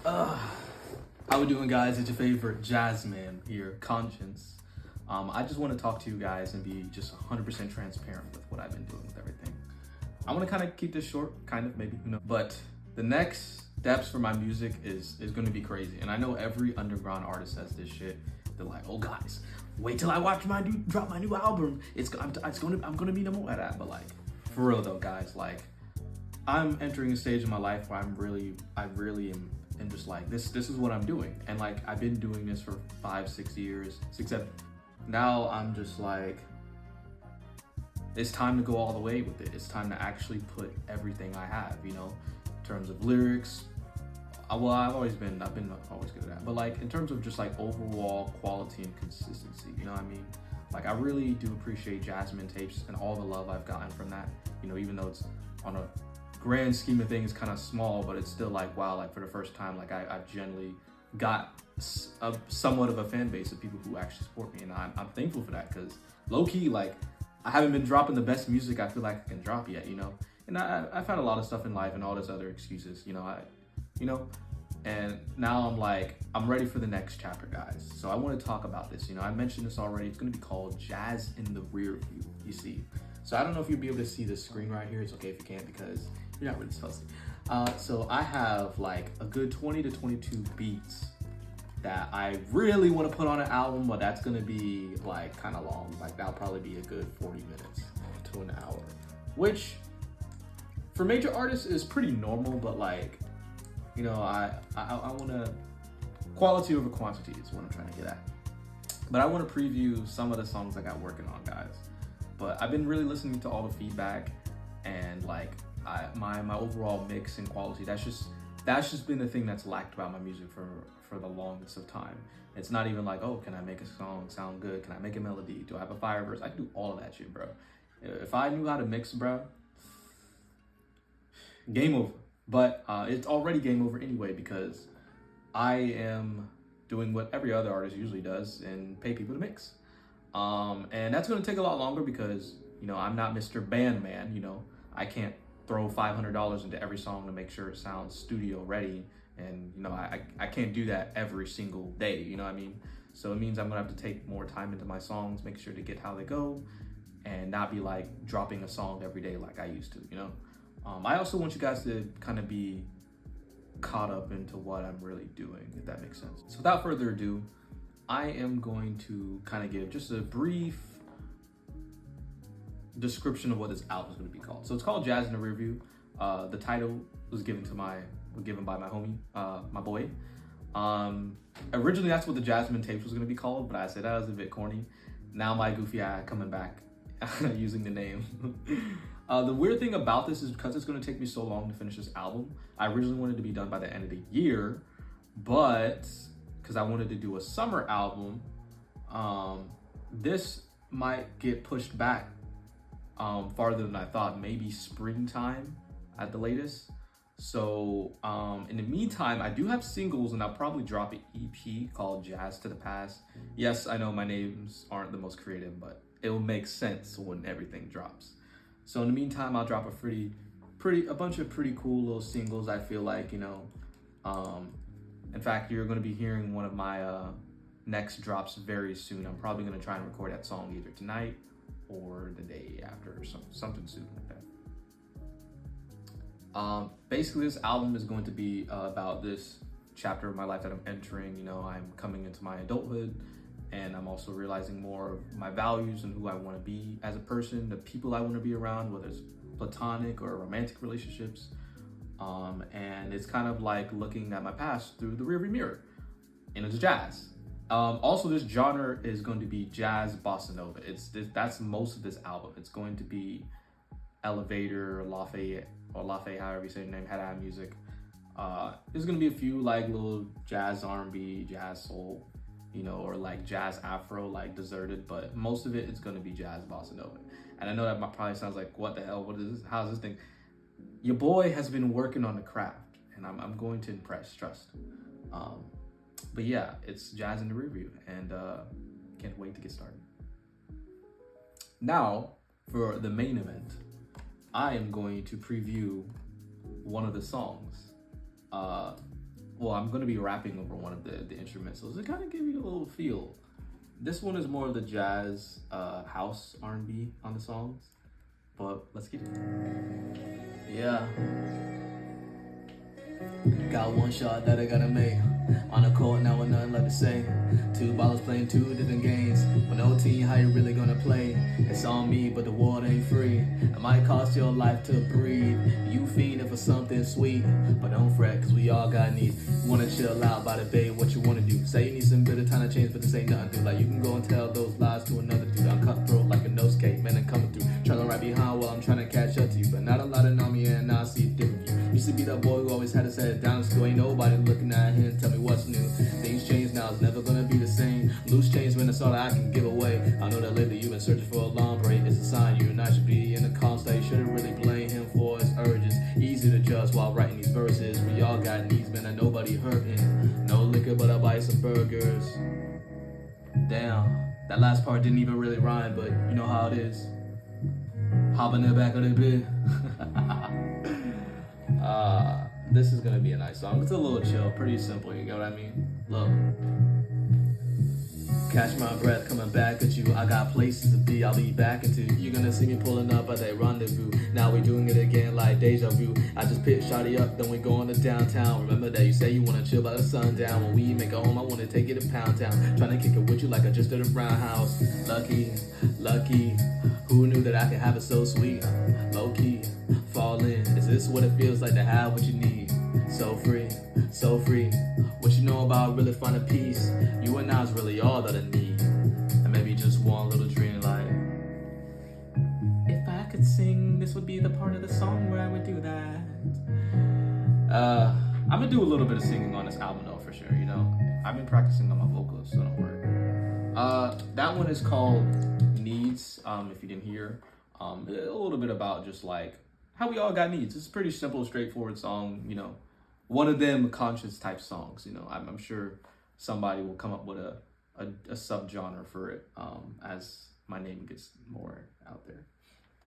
Uh, how we doing, guys? It's your favorite jazz man here, Conscious. I just want to talk to you guys and be just 100% transparent with what I've been doing with everything. I want to kind of keep this short, kind of, maybe, but the next steps for my music is going to be crazy. And I know every underground artist says this shit. They're like, oh guys, wait till I drop my new album. I'm gonna be number one at that. But like, for real though, guys, like, I'm entering a stage in my life where I really am just like, this is what I'm doing. And like, I've been doing this for 5-6 years, 6-7. Now I'm just like, it's time to go all the way with it. It's time to actually put everything I have, in terms of lyrics. Well, I've been always good at that. But like, in terms of just like overall quality and consistency, you know what I mean? Like, I really do appreciate Jasmine Tapes and all the love I've gotten from that. Even though it's on a grand scheme of things kind of small, but it's still like, wow, like for the first time, like I've generally got somewhat of a fan base of people who actually support me, and I'm thankful for that, because low-key, like, I haven't been dropping the best music I feel like I can drop yet, and I've had a lot of stuff in life and all this other excuses, and now I'm like, I'm ready for the next chapter, guys. So I want to talk about this. I mentioned this already. It's going to be called Jazz in the Rear View, you see. So I don't know if you'll be able to see the screen right here. It's okay if you can't, because you're not really supposed to. So I have like a good 20 to 22 beats that I really want to put on an album, but that's going to be like kind of long. Like, that'll probably be a good 40 minutes to an hour, which for major artists is pretty normal, but like, I want to, quality over quantity is what I'm trying to get at. But I want to preview some of the songs I got working on, guys. But I've been really listening to all the feedback, and like my overall mix and quality, that's just been the thing that's lacked about my music for the longest of time. It's not even like, oh, can I make a song sound good? Can I make a melody? Do I have a fire verse? I can do all of that shit, bro. If I knew how to mix, bro, game over. But it's already game over anyway, because I am doing what every other artist usually does and pay people to mix. And that's going to take a lot longer because, I'm not Mr. Bandman, I can't throw $500 into every song to make sure it sounds studio ready. And, I can't do that every single day, you know what I mean? So it means I'm going to have to take more time into my songs, make sure to get how they go, and not be like dropping a song every day like I used to, I also want you guys to kind of be caught up into what I'm really doing, if that makes sense. So without further ado, I am going to kind of give just a brief description of what this album is going to be called. So it's called Jazz in the Rear View. The title was given by my homie, my boy. Originally, that's what the Jasmine Tapes was going to be called, but I said that was a bit corny. Now my goofy eye coming back using the name. The weird thing about this is, because it's going to take me so long to finish this album, I originally wanted to be done by the end of the year, but because I wanted to do a summer album, this might get pushed back farther than I thought, maybe springtime at the latest. So in the meantime, I do have singles, and I'll probably drop an EP called Jazz to the Past. Yes, I know my names aren't the most creative, but it will make sense when everything drops. So in the meantime, I'll drop a bunch of pretty cool little singles, I feel like, in fact, you're going to be hearing one of my next drops very soon. I'm probably going to try and record that song either tonight or the day after, or something soon like that. Basically, this album is going to be about this chapter of my life that I'm entering. I'm coming into my adulthood, and I'm also realizing more of my values and who I want to be as a person, the people I want to be around, whether it's platonic or romantic relationships. And it's kind of like looking at my past through the rearview mirror, and it's jazz. Also, this genre is going to be jazz bossa nova. That's most of this album. It's going to be Elevator, Lafayette, however you say your name, Head music. There's going to be a few like little jazz R&B, jazz soul, or like jazz Afro, like Deserted, but most of it is going to be jazz bossa nova. And I know that probably sounds like, what the hell, what is this, how's this thing? Your boy has been working on the craft, and I'm going to impress, trust. But yeah, it's Jazz in the Rear View, and can't wait to get started. Now, for the main event, I am going to preview one of the songs. well, I'm gonna be rapping over one of the instrumentals to kind of give you a little feel. This one is more of the jazz, house R&B on the songs, but let's get it. Yeah. Got one shot that I gotta make. On the court now with nothing left to say. Two ballers playing two different games. With no team, how you really gonna play? It's on me, but the world ain't free. It might cost your life to breathe. You fiending for something sweet, but don't fret, cause we all got needs. You wanna chill out by the bay, what you wanna do? Say you need some bit of time to change, but this ain't nothing, dude. Like you can go and tell those lies to another dude. I'm cutthroat like a nose cake, man, I'm coming through. Trailing right behind while I'm trying to catch up to you. But not a lot of know me, and now I see a different view. Used to be that boy who always had his head down in school. Ain't nobody looking at him, tell me what's new. Things change now, it's never gonna be the same. Loose change when it's all that I can give away. I know that lately you've been searching for a long break. It's a sign you and I should be in a calm state. Shouldn't really blame him for his urges. Easy to judge while writing these verses. We all got needs, man, and nobody hurting. No liquor, but I buy some burgers. Damn, that last part didn't even really rhyme, but you know how it is. Hop in the back of the bed. This is gonna be a nice song. It's a little chill, pretty simple, you get what I mean? Look. Catch my breath coming back at you. I got places to be, I'll be back into. You're gonna see me pulling up at that rendezvous. Now we doing it again like deja vu. I just picked shawty up, then we going to downtown. Remember that you say you wanna chill by the sundown. When we make a home, I wanna take it to Pound Town. Tryna kick it with you like I just did a roundhouse. Lucky, lucky. Who knew that I could have it so sweet? Low key, fall in. Is this what it feels like to have what you need? So free, so free. What you know about really finding peace? You and I's really all that I need. And maybe just one little dream like, if I could sing, this would be the part of the song where I would do that. I'm gonna do a little bit of singing on this album though, for sure, you know? I've been practicing on my vocals, so don't worry. That one is called Needs, if you didn't hear. A little bit about just like how we all got needs. It's a pretty simple, straightforward song, you know. One of them conscious type songs, you know. I'm sure somebody will come up with a subgenre for it as my name gets more out there.